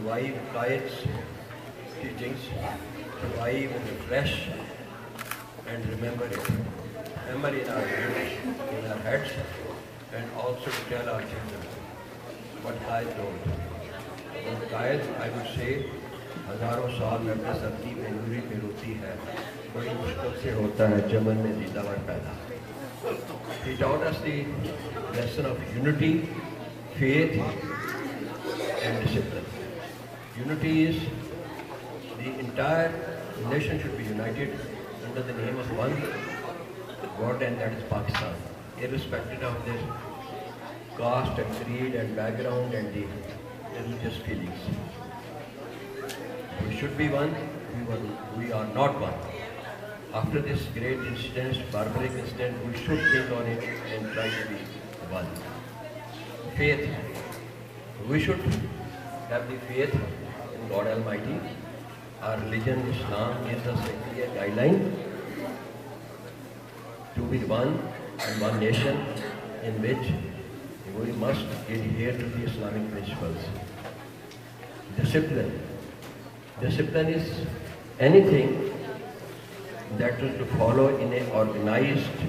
revive Qaid's teachings, revive and refresh and remember it. Remember in our heads, and also to tell our children what Qaid told. And Qaid, I would say, हजारों साल में अपने धरती पे नूरी पे रोती है, बड़ी मुश्किल से होता है जमन में जीतावर पैदा. He taught us the lesson of unity, faith and discipline. Unity is the entire nation should be united under the name of one God, and that is Pakistan, irrespective of their caste and creed and background and the religious feelings. We should be one, we are not one. After this great incident, barbaric incident, we should think on it and try to be one. Faith. We should have the faith in God Almighty. Our religion, Islam, gives us a clear guideline to be one and one nation in which we must adhere to the Islamic principles. Discipline. Discipline is anything that is to follow in a organized,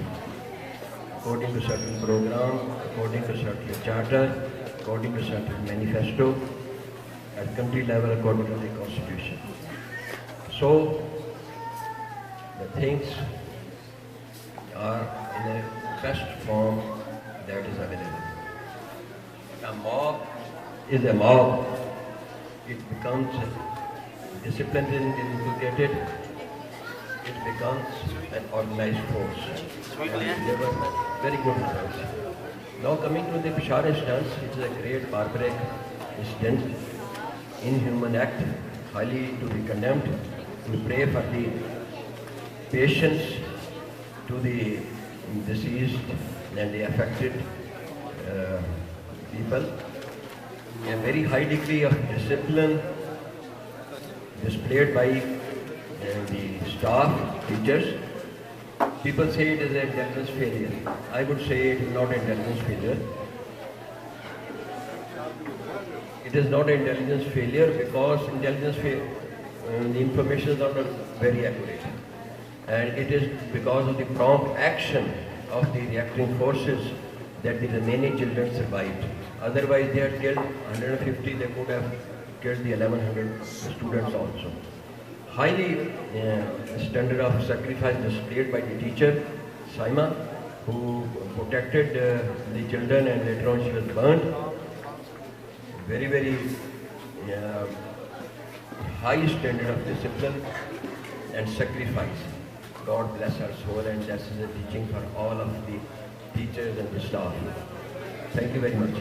according to certain program, according to certain charter, according to certain manifesto, at country level according to the constitution. So the things are in a best form that is available. A mob is a mob. It becomes disciplined and inculcated. It becomes an organized force and deliver very good results. Now coming to the Peshawar incident, it is a great barbaric incident, inhuman act, highly to be condemned. We pray for the patience to the deceased and the affected people. A very high degree of discipline displayed by the staff, teachers. People say it is an intelligence failure. I would say it is not intelligence failure. It is not intelligence failure because the information is not very accurate. And it is because of the prompt action of the reacting forces that the remaining children survived. Otherwise they had killed 150, they could have killed the 1100 students also. Highly standard of sacrifice displayed by the teacher, Saima, who protected the children and later on she was burned. Very, very high standard of discipline and sacrifice. God bless her soul, and that is a teaching for all of the teachers and the staff. Thank you very much.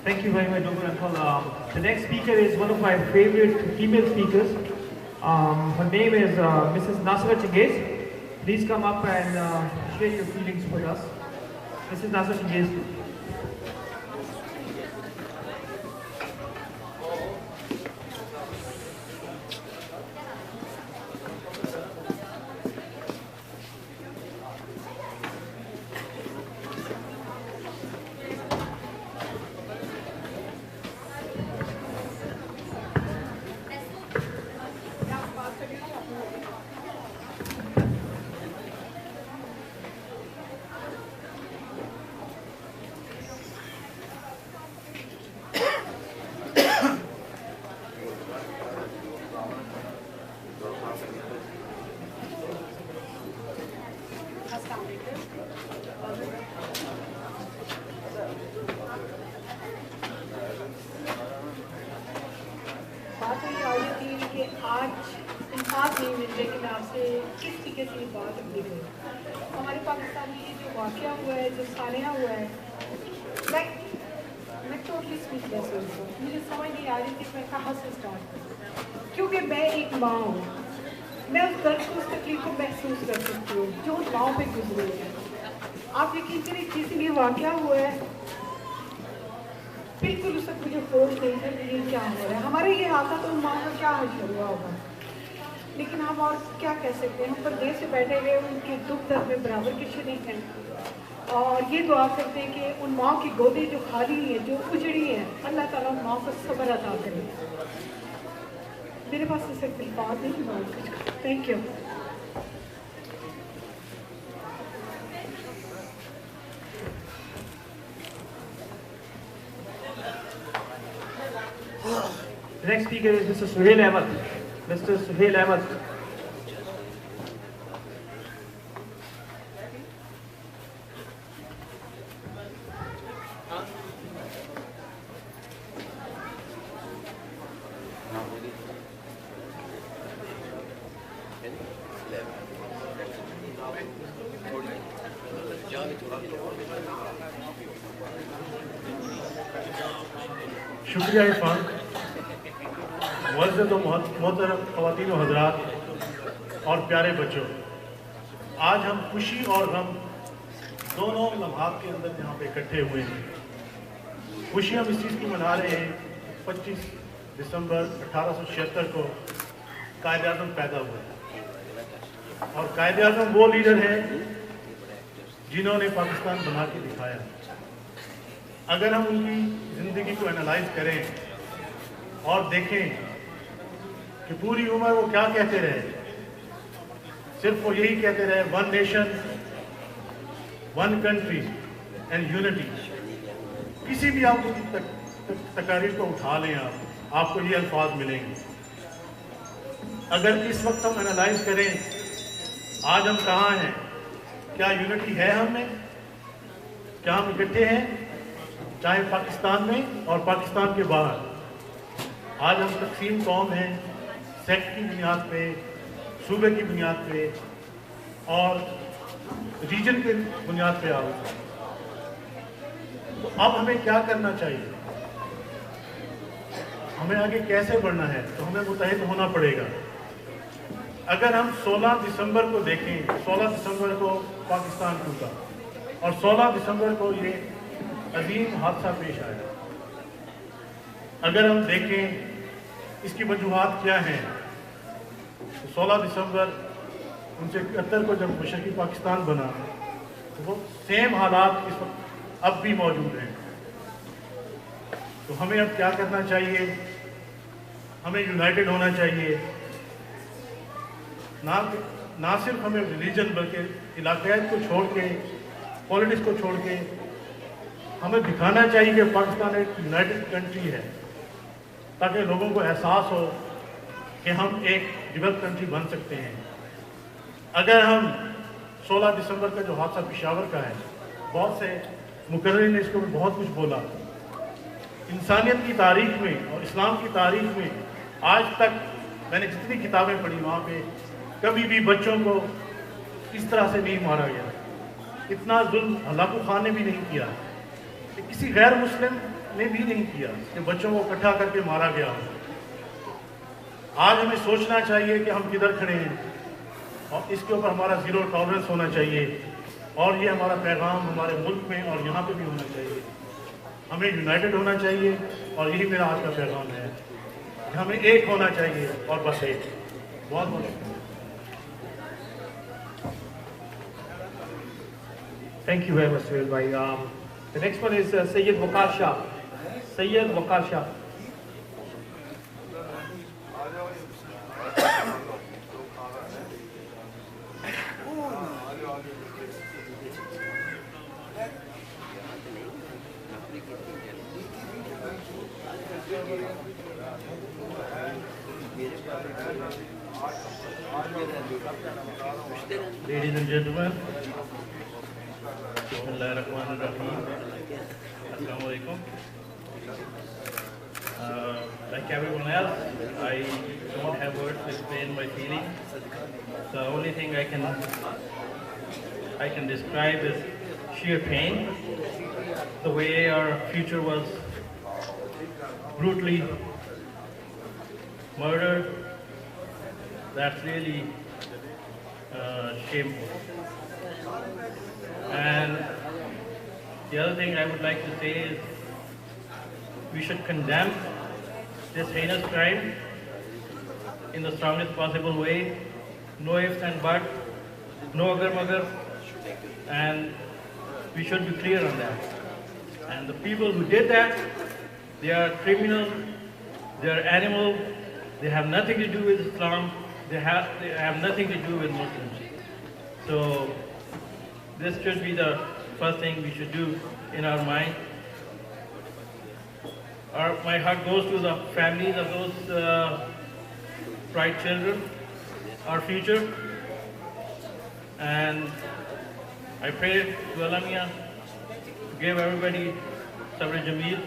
Thank you very much, Dr. Akmal. The next speaker is one of my favorite female speakers. Her name is Mrs. Nasra Chingiz. Please come up and share your feelings with us. Mrs. Nasra Chingiz. क्योंकि मैं एक माँ हूँ, मैं उस दर्द को, उस तकलीफ को महसूस कर सकती हूँ जो उस माँ पे गुजरी है। आप यकीन करें जिस दिन ये वाक़या हुआ है बिल्कुल उस वक्त मुझे होश नहीं था कि ये क्या हो रहा है। हमारे ये हाथ था तो माँ का क्या हाशर हुआ होगा। लेकिन हम और क्या कह सकते हैं, हम परदेश से बैठे हुए उनके दुख दर्द में बराबर के शरीक हैं और ये दुआ करते हैं कि उन माँ की गोदी जो खाली है, जो उजड़ी है, अल्लाह ताला उन माँ को सब्र अता करे। मेरे पास तो सिर्फ बात नहीं, बहुत कुछ। Thank you. The next speaker is Mr. Suhail Ahmed. Mr. Suhail Ahmed. शुक्रिया इरफान। मुअज़्ज़ज़ व मोहतरम ख़वातीन व हज़रात और प्यारे बच्चों, आज हम खुशी और गम दोनों लम्हात के अंदर यहाँ पे इकट्ठे हुए हैं। खुशी हम इस चीज़ की मना रहे हैं 25 दिसंबर 1876 को कायद आज़म पैदा हुए और कायद आज़म वो लीडर है जिन्होंने पाकिस्तान बना के दिखाया। अगर हम उनकी ज़िंदगी को एनालाइज करें और देखें कि पूरी उम्र वो क्या कहते रहे, सिर्फ वो यही कहते रहे, one nation one country and unity. किसी भी आप तकारीर को उठा लें, आपको ये अल्फाज मिलेंगे। अगर इस वक्त हम एनालाइज करें आज हम कहाँ हैं, क्या यूनिटी है हम में, क्या हम इकट्ठे हैं, चाहे पाकिस्तान में और पाकिस्तान के बाहर। आज हम तकसीम कौम हैं, सेक्ट की बुनियाद पे, सूबे की बुनियाद पे और रीजन के बुनियाद पे आए। तो अब हमें क्या करना चाहिए, हमें आगे कैसे बढ़ना है, तो हमें मुत्तहिद होना पड़ेगा। अगर हम 16 दिसंबर को देखें, 16 दिसंबर को पाकिस्तान टूटा और 16 दिसंबर को ये अजीम हादसा पेश आया। अगर हम देखें इसकी वजूहात क्या हैं, तो 16 दिसंबर 1971 को जब मुशर्रकी पाकिस्तान बना तो वो सेम हालात इस वक्त अब भी मौजूद हैं। तो हमें अब क्या करना चाहिए, हमें यूनाइटेड होना चाहिए। ना सिर्फ हमें रिलीजन बल्कि इलाकायत को छोड़ के, पॉलिटिक्स को छोड़ के हमें दिखाना चाहिए कि पाकिस्तान एक यूनाइटेड कंट्री है, ताकि लोगों को एहसास हो कि हम एक डेवलप कंट्री बन सकते हैं। अगर हम 16 दिसंबर का जो हादसा पेशावर का है, बहुत से मुकर्रिर ने इसको बहुत कुछ बोला। इंसानियत की तारीख में और इस्लाम की तारीख में आज तक मैंने जितनी किताबें पढ़ी वहाँ पे कभी भी बच्चों को इस तरह से नहीं मारा गया, इतना जुल्म हलाकू खान ने भी नहीं किया, किसी गैर मुस्लिम ने भी नहीं किया कि बच्चों को इकट्ठा करके मारा गया हो। आज हमें सोचना चाहिए कि हम किधर खड़े हैं और इसके ऊपर हमारा ज़ीरो टॉलरेंस होना चाहिए और ये हमारा पैगाम हमारे मुल्क में और यहाँ पे भी होना चाहिए। हमें यूनाइटेड होना चाहिए और यही मेरा आज का पैगाम है, हमें एक होना चाहिए और बस एक। बहुत बहुत Thank you very much, Suhail bhai. The next one is Sayyid Waqar Shah. Sayyid Waqar Shah. Ladies and gentlemen, Bismillahirrahmanirrahim. Assalamu alaikum. Like everyone else, I don't have words to explain my feelings. The only thing I can describe is sheer pain. The way our future was brutally murdered, that's really shameful. And the other thing I would like to say is we should condemn this heinous crime in the strongest possible way. No ifs and buts, no agar magar, and we should be clear on that. And the people who did that, they are criminals, they are animals, they have nothing to do with Islam, they have nothing to do with Muslims. So this should be the first thing we should do in our mind. My heart goes to the families of those bright children, our future, and I pray to Allah Mian to give everybody Sabr Jameel.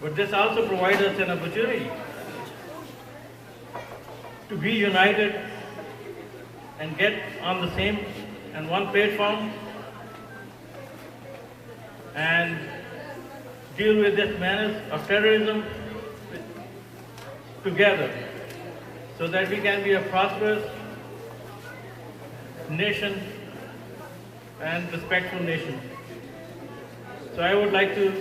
But this also provides us an opportunity to be united and get on the same and one platform and deal with this menace of terrorism together, so that we can be a prosperous nation and respectful nation. So I would like to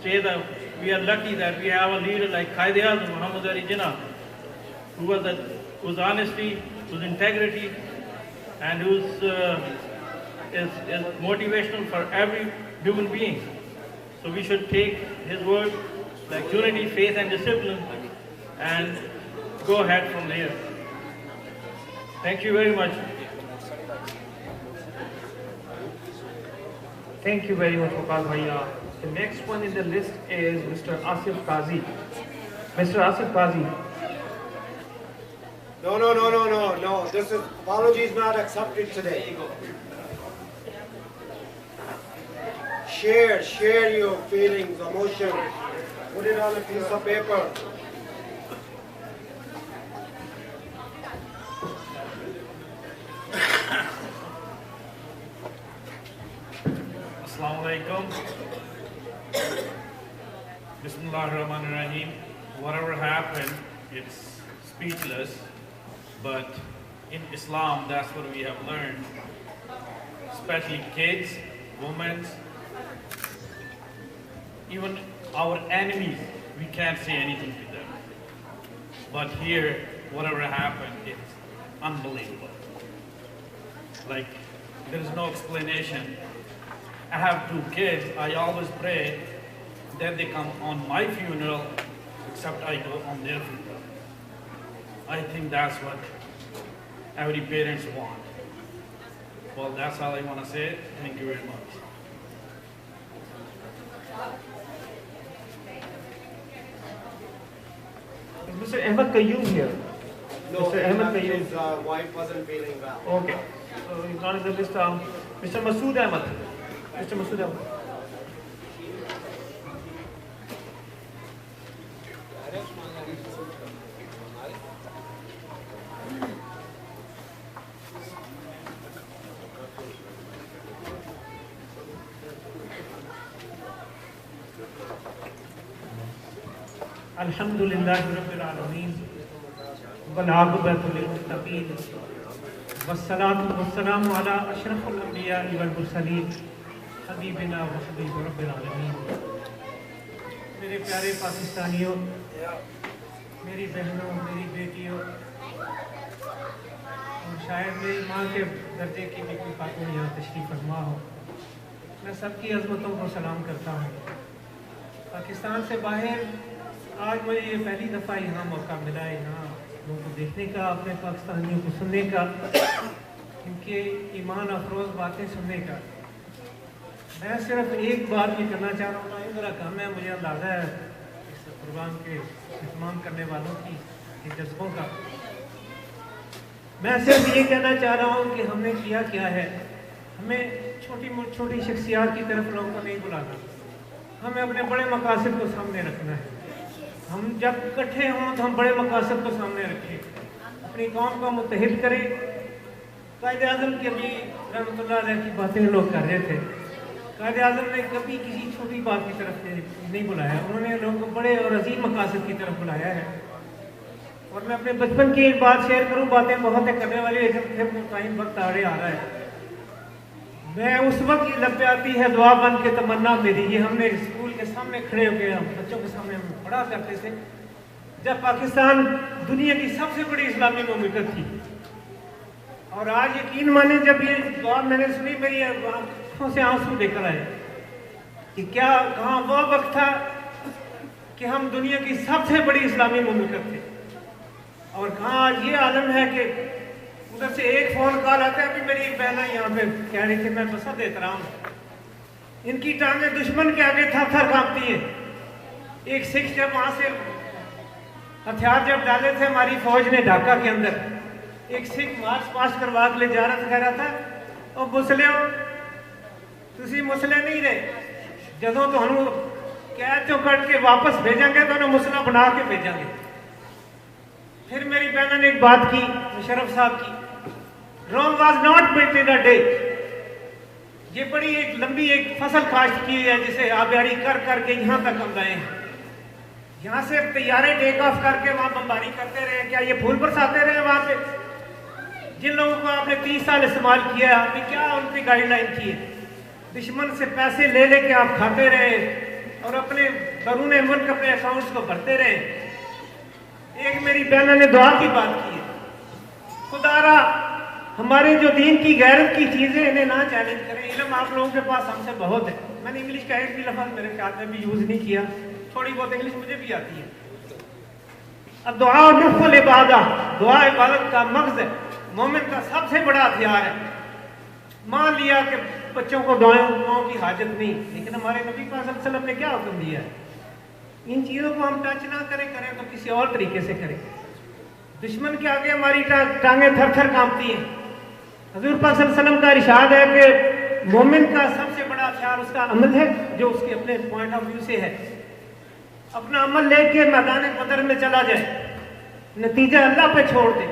say that we are lucky that we have a leader like Quaid-e-Azam Muhammad Ali Jinnah, whose honesty, whose integrity, and whose is motivational for every human being. So we should take his word like unity, faith, and discipline, and go ahead from there. Thank you very much. Thank you very much, Waqar Bhaiya. The next one in the list is Mr. Asif Qazi. Mr. Asif Qazi. No. This is apology is not accepted today. Share your feelings, emotions. Put it on a piece of paper. Assalamu alaikum. Bismillahirrahmanirrahim. Whatever happened, it's speechless. But in Islam, that's what we have learned. Especially kids, women, even our enemies, we can't say anything to them. But here, whatever happened, it's unbelievable. Like, there is no explanation. I have 2 kids. I always pray that they come on my funeral, except I go on their funeral. I think that's what every parents want. Well, that's all I want to say. Thank you very much. Is Mr. Ahmed Qayyum here? No, Mr. Ahmed Qayyum. his wife wasn't feeling well. Okay. So he's not in the list. Mr. Masood Ahmed. Mr. Masood Ahmed. Alhamdulillah Rabbil Alameen wal aqibatu lil muttaqin wassalatu wassalamu ala ashrafil anbiya wal mursalin habibina wa habib Rabbil Alameen. मेरे प्यारे पाकिस्तानियों, मेरी बहनों, मेरी बेटियों और शायद मेरी माँ के दर्जे की भी कोई खातून यहाँ तशरीफ़ फरमा हो, मैं सबकी अज़मतों को सलाम करता हूँ। पाकिस्तान से बाहर आज मुझे ये पहली दफ़ा यहाँ मौका मिला है, यहाँ लोगों को देखने का, अपने पाकिस्तानियों को सुनने का, इनके ईमान अफरोज़ बातें सुनने का। मैं सिर्फ एक बात ये करना चाह रहा हूँ, ये मेरा काम है, मुझे अंदाज़ा है इस प्रोग्राम के इस्तेमाल करने वालों की जज्बों का। मैं सिर्फ ये कहना चाह रहा हूँ कि हमने किया क्या है। हमें छोटी शख्सियात की तरफ लोगों को नहीं बुलाना, हमें अपने बड़े मकासद को सामने रखना है। हम जब इकट्ठे हों तो हम बड़े मकासद को सामने रखें, अपनी कौम को मुत्तहिद करें। क़ायद-ए-आज़म की अभी रहमतुल्लाह अलैह की बातें लोग कर रहे थे। क़ायद-ए-आज़म ने कभी किसी छोटी बात की तरफ नहीं बुलाया, उन्होंने लोगों को बड़े और अजीम मकासद की तरफ बुलाया है। और मैं अपने बचपन की एक बात शेयर करूँ, बातें बहुत है करने वाली, लेकिन फिर टाइम वक्त आड़े आ रहा है। मैं उस वक्त ये लब पे आती है दुआ बन के तमन्ना मेरी, ये हमने स्कूल के सामने खड़े होकर बच्चों के सामने हम पढ़ा करते थे। जब पाकिस्तान दुनिया की सबसे बड़ी इस्लामी मुमलिकत थी। और आज यकीन माने जब ये दुआ मैंने सुनी मेरी आंखों से आंसू लेकर आए कि क्या कहाँ वो वक्त था कि हम दुनिया की सबसे बड़ी इस्लामी मुमलिकत थे, और कहाँ आज ये आलम है कि उधर से एक फोन कॉल आता है कि मेरी एक बहना यहाँ पे कह रही थी मैं बसत देता रहा हूँ, इनकी टांगें दुश्मन के आगे थर थर कांपती है। एक सिख जब वहां से हथियार जब डाले थे हमारी फौज ने ढाका के अंदर, एक सिख मार्च पास्ट करवा के ले जा रहा था, कह रहा था और मुसले हो तुसी मुसले नहीं रहे, जदों तुहानू कैद चो कट के वापस भेजेंगे तो मुसला बना के भेजेंगे। फिर मेरी बहन ने एक बात की मुशर्रफ साहब की, Rome was not built in a day. ये बड़ी एक लंबी एक फसल काश्त की है जिसे आबियारी कर करके यहाँ तक हम गए हैं। यहाँ से तैयारे टेक ऑफ करके वहाँ बमबारी करते रहे, क्या ये फूल बरसाते रहे वहाँ पे? जिन लोगों को आपने 30 साल इस्तेमाल किया आपने क्या उनकी गाइडलाइन की है? दुश्मन से पैसे ले लेके आप खाते रहे और अपने दरून मुल्क अपने अकाउंट्स को भरते रहे। एक मेरी बहन ने दुआ की बात की है, खुदारा हमारे जो दीन की गैरत की चीजें इन्हें ना चैलेंज करें। इल्म आप लोगों के पास हमसे बहुत है। मैंने इंग्लिश का एक भी लफ्ज मेरे ख्याल में भी यूज नहीं किया, थोड़ी बहुत इंग्लिश मुझे भी आती है। अब दुआ नफल इबादा, दुआ इबादत का मगज है, मोमिन का सबसे बड़ा हथियार है। मान लिया कि बच्चों को दुआओं की हाजत नहीं, लेकिन हमारे नबी पाक सल्लल्लाहु अलैहि वसल्लम ने क्या हुक्म दिया है? इन चीजों को हम टच ना करें तो किसी और तरीके से करें। दुश्मन के आगे हमारी टांगें थर थर कांपती हैं। हजूर पाक सल्लल्लाहु अलैहि वसल्लम का इरशाद है कि मोमिन का सबसे बड़ा हथियार उसका अमल है, जो उसके अपने पॉइंट ऑफ व्यू से है। अपना अमल लेके मैदान बदर में चला जाए, नतीजा अल्लाह पे छोड़ दे,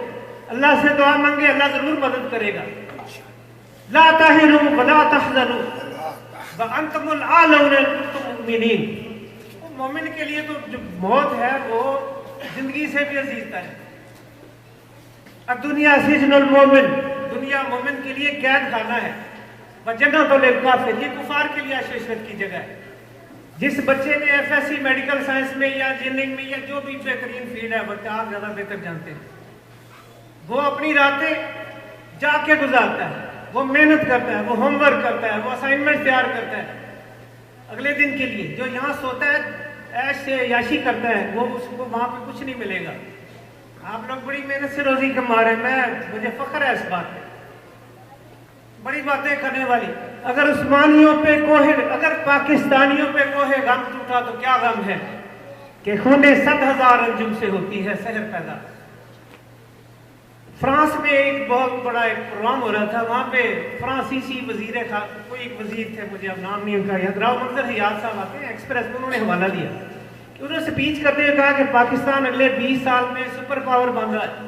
अल्लाह से दुआ मांगे, अल्लाह जरूर मदद करेगा। ला ताहिनु वला तहज़नु व अंतुमुल आलौन इन कुंतुम मुमिनीन। मोमिन के लिए तो जो मौत है वो जिंदगी से भी अजीज है। अब दुनिया सिजनुल मोमिन, दुनिया मोमिन के लिए कैद खाना है। व जन्नतुल लिल काफिर, ये कुफार के लिए आशीर्वाद की जगह है। जिस बच्चे ने एफएससी मेडिकल साइंस में या इंजीनियरिंग में या जो भी बेहतरीन फील्ड है, बच्चा आप ज्यादा बेहतर जानते हैं, वो अपनी रातें जाके गुजारता है, वो मेहनत करता है, वो होमवर्क करता है, वो असाइनमेंट तैयार करता है अगले दिन के लिए। जो यहाँ सोता है ऐश से याशी करता है, वो उसको वहां पे कुछ नहीं मिलेगा। आप लोग बड़ी मेहनत से रोजी कमा रहे हैं, मुझे फख्र है इस बात पे, बड़ी बातें करने वाली। अगर उस्मानियों पे कोहे, अगर पाकिस्तानियों पे कोहे गम टूटा तो क्या गम है कि खूने 100,000 अंजुम से होती है शहर पैदा। फ्रांस में एक बहुत बड़ा एक प्रोग्राम हो रहा था, वहाँ पे फ्रांसीसी वजीर था, कोई एक वजीर थे, मुझे अब नाम नहीं उनका याद, राव मंजर हयात साहब आते हैं एक्सप्रेस में, उन्होंने हवाला दिया कि उन्होंने स्पीच करते हुए कहा कि पाकिस्तान अगले 20 साल में सुपर पावर बन रहा है।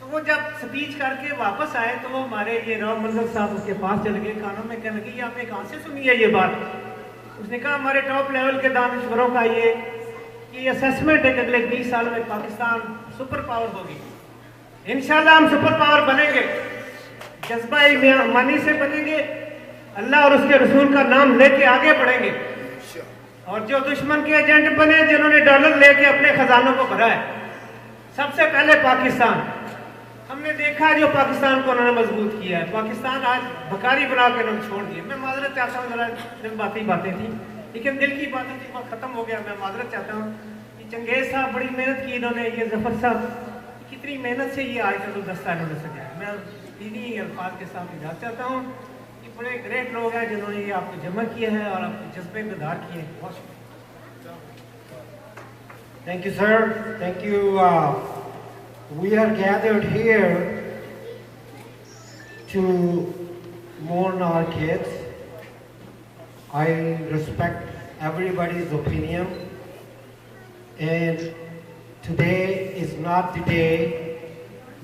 तो वो जब स्पीच करके वापस आए तो वो हमारे ये राव मंजर साहब उसके पास चले गए, कानों में कहने लगे आपने कहाँ से सुनी है ये बात? उसने कहा हमारे टॉप लेवल के दानिश्वरों का ये असेसमेंट है कि अगले 20 साल में पाकिस्तान सुपर पावर होगी। इंशाल्लाह हम सुपर पावर बनेंगे, जज्बा ईमानी से बनेंगे, अल्लाह और उसके रसूल का नाम लेके आगे बढ़ेंगे। और जो दुश्मन के एजेंट बने, जिन्होंने डॉलर लेके अपने खजानों को भरा है, सबसे पहले पाकिस्तान, हमने देखा जो पाकिस्तान को उन्होंने मजबूत किया है। पाकिस्तान आज भकारी बना के उन्होंने छोड़ दिया। मैं माजरत चाहता हूँ, जरा बातें थी, लेकिन दिल की बातें थी, वह खत्म हो गया। मैं माजरत चाहता हूँ कि चंगेज साहब बड़ी मेहनत की इन्होंने, ये जफर साहब कितनी मेहनत से ये आज तक तो दस्ता इन्होंने सजाया। मैं इन्हीं अल्फाज के साथ इजाज़त चाहता हूँ कि बड़े ग्रेट लोग हैं जिन्होंने ये आपको जमा किया है और आपके जज्बे में धार किए हैं। बहुत शुक्रिया। Thank you, sir. Thank you. We are gathered here to mourn our kids. I respect everybody's opinion, and today is not the day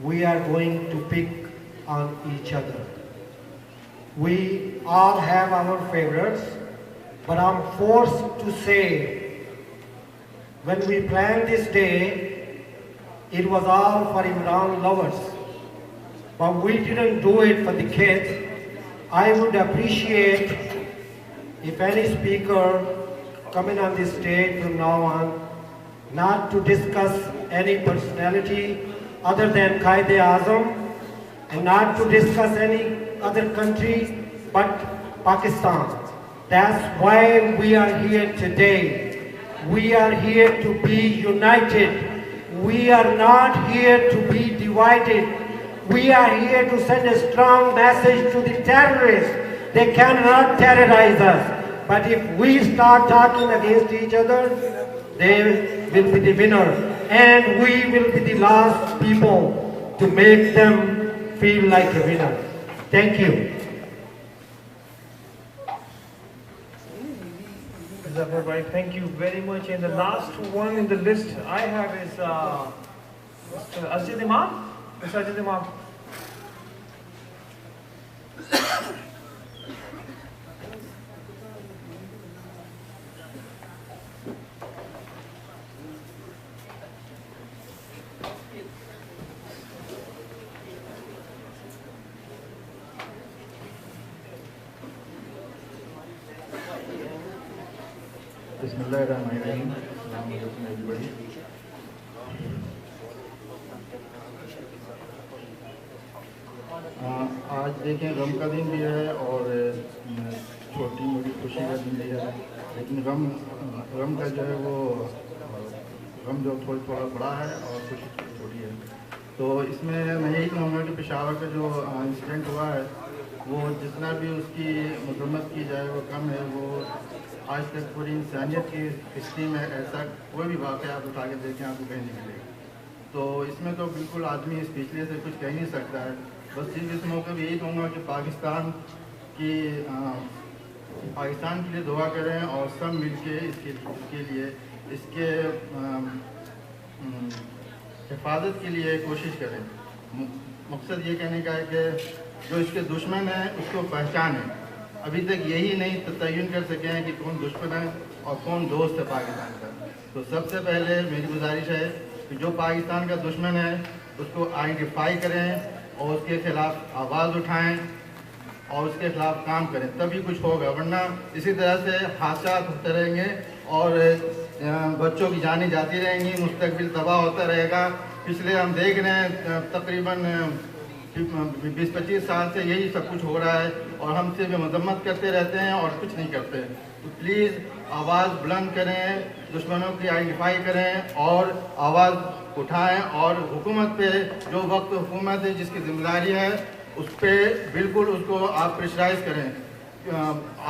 we are going to pick on each other. We all have our favorites, but I'm forced to say, when we planned this day, it was all for Imran lovers, but we didn't do it for the kids. I would appreciate if any speaker coming on this stage from now on not to discuss any personality other than Quaid-e-Azam, and not to discuss any other country but Pakistan. That's why we are here today. We are here to be united. We are not here to be divided. We are here to send a strong message to the terrorists. They cannot terrorize us. But if we start talking against each other, they will be the winner. And we will be the last people to make them feel like a winner. Thank you. Right, thank you very much. And the last one in the list I have is Mr. Ajit Imam. Mr. Ajit Imam. Bismillahirrahmanirrahim. Assalamu alaikum everybody. आज देखें गम का दिन भी है और छोटी मोटी खुशी का दिन भी है, लेकिन गम का जो है वो गम जो थोड़ा बड़ा है और खुशी छोटी है। तो इसमें मैं यही कहूँगा कि पेशावर का जो इंसिडेंट हुआ है वो जितना भी उसकी मजम्मत की जाए वो कम है। वो आज तक पूरी इंसानियत की हिस्ट्री में ऐसा कोई भी वाक़या आप उठा के देखें आपको कहीं नहीं मिलेगा। तो इसमें तो बिल्कुल आदमी स्पीचलेस से कुछ कह नहीं सकता है। बस सिर्फ इस मौके पर यही कहूँगा कि पाकिस्तान के लिए दुआ करें और सब मिलके इसके लिए इसके हिफाजत के लिए कोशिश करें। मकसद ये कहने का है कि जो इसके दुश्मन हैं उसको पहचानें। अभी तक यही नहीं तयन कर सके हैं कि कौन दुश्मन है और कौन दोस्त है पाकिस्तान का। तो सबसे पहले मेरी गुजारिश है कि जो पाकिस्तान का दुश्मन है उसको आइडेंटिफाई करें और उसके खिलाफ आवाज़ उठाएं और उसके खिलाफ काम करें, तभी कुछ होगा। वरना इसी तरह से हादसा होते रहेंगे और बच्चों की जानें जाती रहेंगी, मुस्तकबिल तबाह होता रहेगा। पिछले हम देख रहे हैं तकरीबन 20-25 साल से यही सब कुछ हो रहा है और हमसे भी मजम्मत करते रहते हैं और कुछ नहीं करते। तो प्लीज़ आवाज़ बुलंद करें, दुश्मनों की आइडेंटिफाई करें और आवाज़ उठाएं और हुकूमत पे जो वक्त हुकूमत है जिसकी जिम्मेदारी है उस पर बिल्कुल उसको आप प्रेशराइज करें।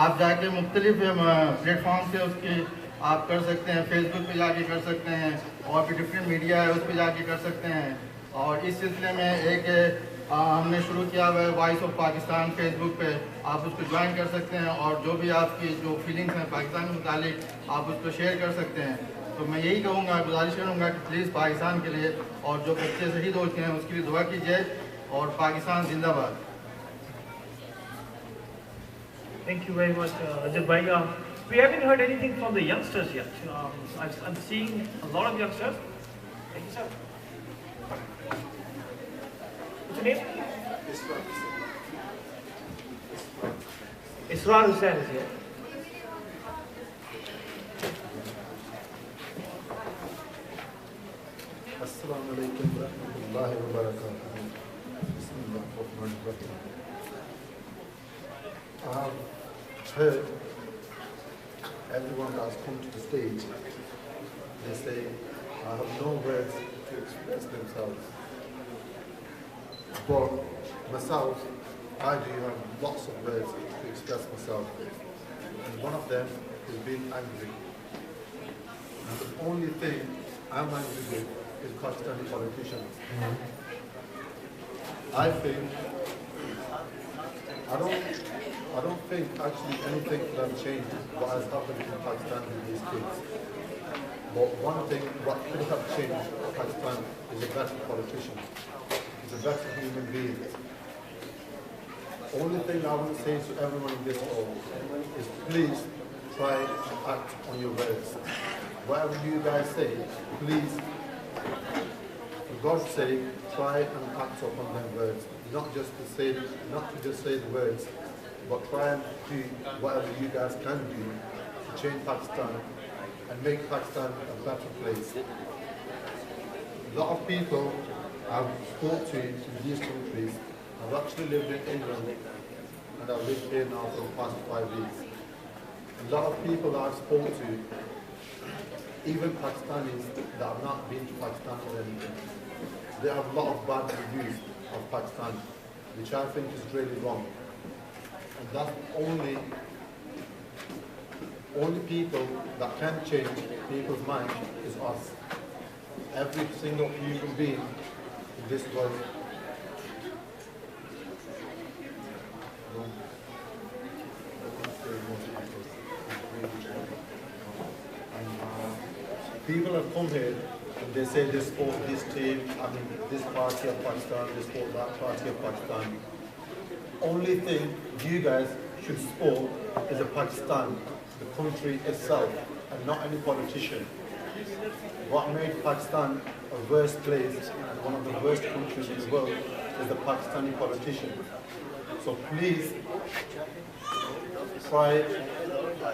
आप जाके मुख्तलिफ प्लेटफॉर्म से उसकी आप कर सकते हैं, फेसबुक पे जाके कर सकते हैं और भी डिफरेंट मीडिया है उस पर जाके कर सकते हैं। और इस सिलसिले में एक हमने शुरू किया हुआ है वॉइस ऑफ पाकिस्तान फेसबुक पे, आप उसको ज्वाइन कर सकते हैं और जो भी आपकी जो फीलिंग्स हैं पाकिस्तान के मुतालिक आप उसको शेयर कर सकते हैं। तो मैं यही कहूँगा, गुजारिश करूँगा कि प्लीज़ पाकिस्तान के लिए और जो बच्चे शहीद होते हैं उसके लिए दुआ कीजिए और पाकिस्तान जिंदाबाद। Thank you very much, Ajit Bhai. We haven't heard anything from the youngsters yet. I'm seeing a lot of youngsters. Thank you, sir. What's your name? Israr Hussain is here. Assalamu alaikum wa rahmatullahi wa barakatuh. Bismillahirrahmanirrahim. I have heard everyone that has come to the stage, they say, I have no words to express themselves. But myself, I do have lots of words to express myself. And one of them is being angry. And the only thing I'm angry with is Pakistani politicians. I don't think actually anything can have changed what has happened in Pakistan with these kids. But one thing what could have changed Pakistan is a better politician, is a better human being. Only thing I want to say to everyone in this hall is please try and act on your words. Whatever you guys say, please, for God's sake, try and act upon them words. Not just to say the words, but try and do whatever you guys can do to change Pakistan and make Pakistan a better place. A lot of people I've spoken to in these countries have actually lived in England and I've lived here now for the past 5 weeks. A lot of people that I've spoken to, even Pakistanis that have not been to Pakistan or anything, they have a lot of bad reviews of Pakistan, which I think is really wrong. And that's only people that can change people's minds is us. Every single human being in this world. People have come here and they say they support this team, this party of Pakistan, they support that party of Pakistan. Only thing you guys should support is Pakistan, the country itself, and not any politician. What made Pakistan a worst place and one of the worst countries in the world is the Pakistani politician. So please try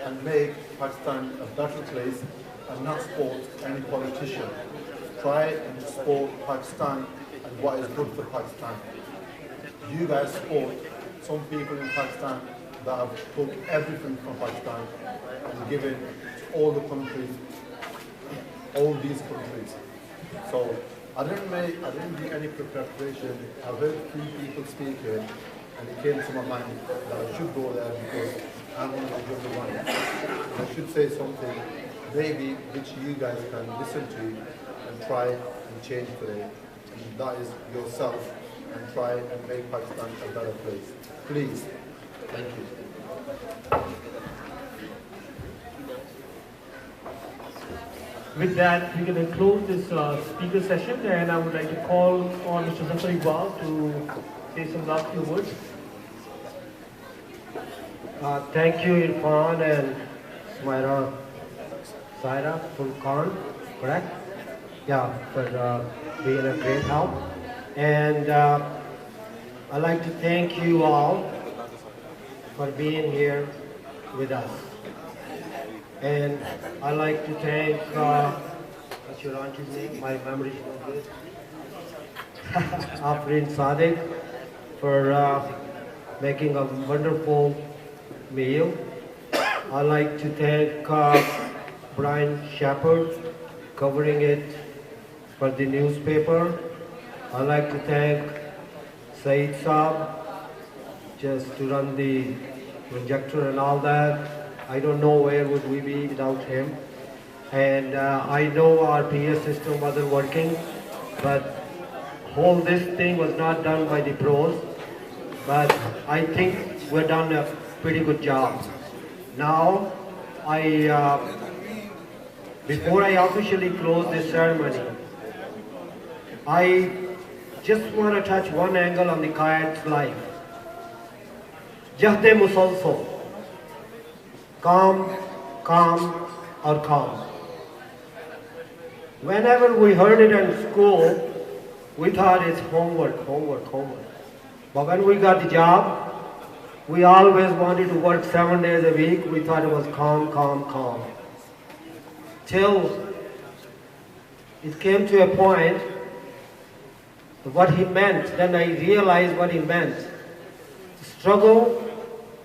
and make Pakistan a better place and not support any politician. Try and support Pakistan and what is good for Pakistan. You guys support some people in Pakistan that have took everything from Pakistan and given to all the countries, all these countries. So I didn't do any preparation. I heard 3 people speak here and it came to my mind that I should go there because I'm one of the younger ones. And I should say something maybe which you guys can listen to and try and change today. And that is yourself, and try and make Pakistan a better place. Please. Thank you. With that, we're going to close this speaker session, and I would like to call on Mr. Zafar Iqbal to say some last few words. Thank you, Irfan and Saira Fulkan, correct? Yeah, for being a great help. And I'd like to thank you all for being here with us. And I'd like to thank, what's your auntie's name? My memory is not good. Afrin Sadiq for making a wonderful meal. I'd like to thank Brian Shepard covering it for the newspaper. I'd like to thank Saeed Saab just to run the projector and all that. I don't know where would we be without him. And I know our PA system wasn't working, but this thing was not done by the pros. But I think we've done a pretty good job. Now, before I officially close this ceremony, I just want to touch one angle on the Qaed's life. Jahde musalsal. Calm, calm, or calm. Whenever we heard it in school, we thought it's homework, homework, homework. But when we got the job, we always wanted to work 7 days a week. We thought it was calm, calm, calm. Till it came to a point, what he meant, then I realized what he meant. Struggle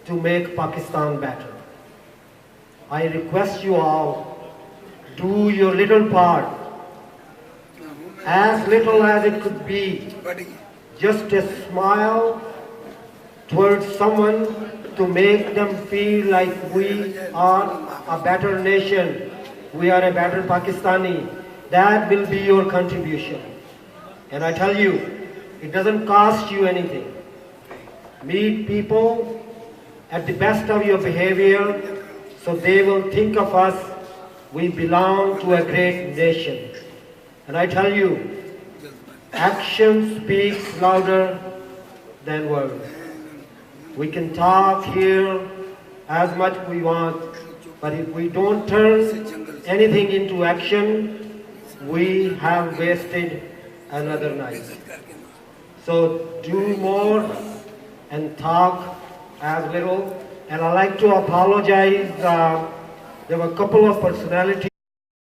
to make Pakistan better. I request you all, do your little part, as little as it could be, just a smile towards someone to make them feel like we are a better nation, we are a better Pakistani. That will be your contribution. And I tell you, it doesn't cost you anything. Meet people at the best of your behavior, so they will think of us, we belong to a great nation. And I tell you, action speaks louder than words. We can talk here as much we want, but if we don't turn anything into action, we have wasted another night. So do more and talk as little. And I'd like to apologize. There were a couple of personalities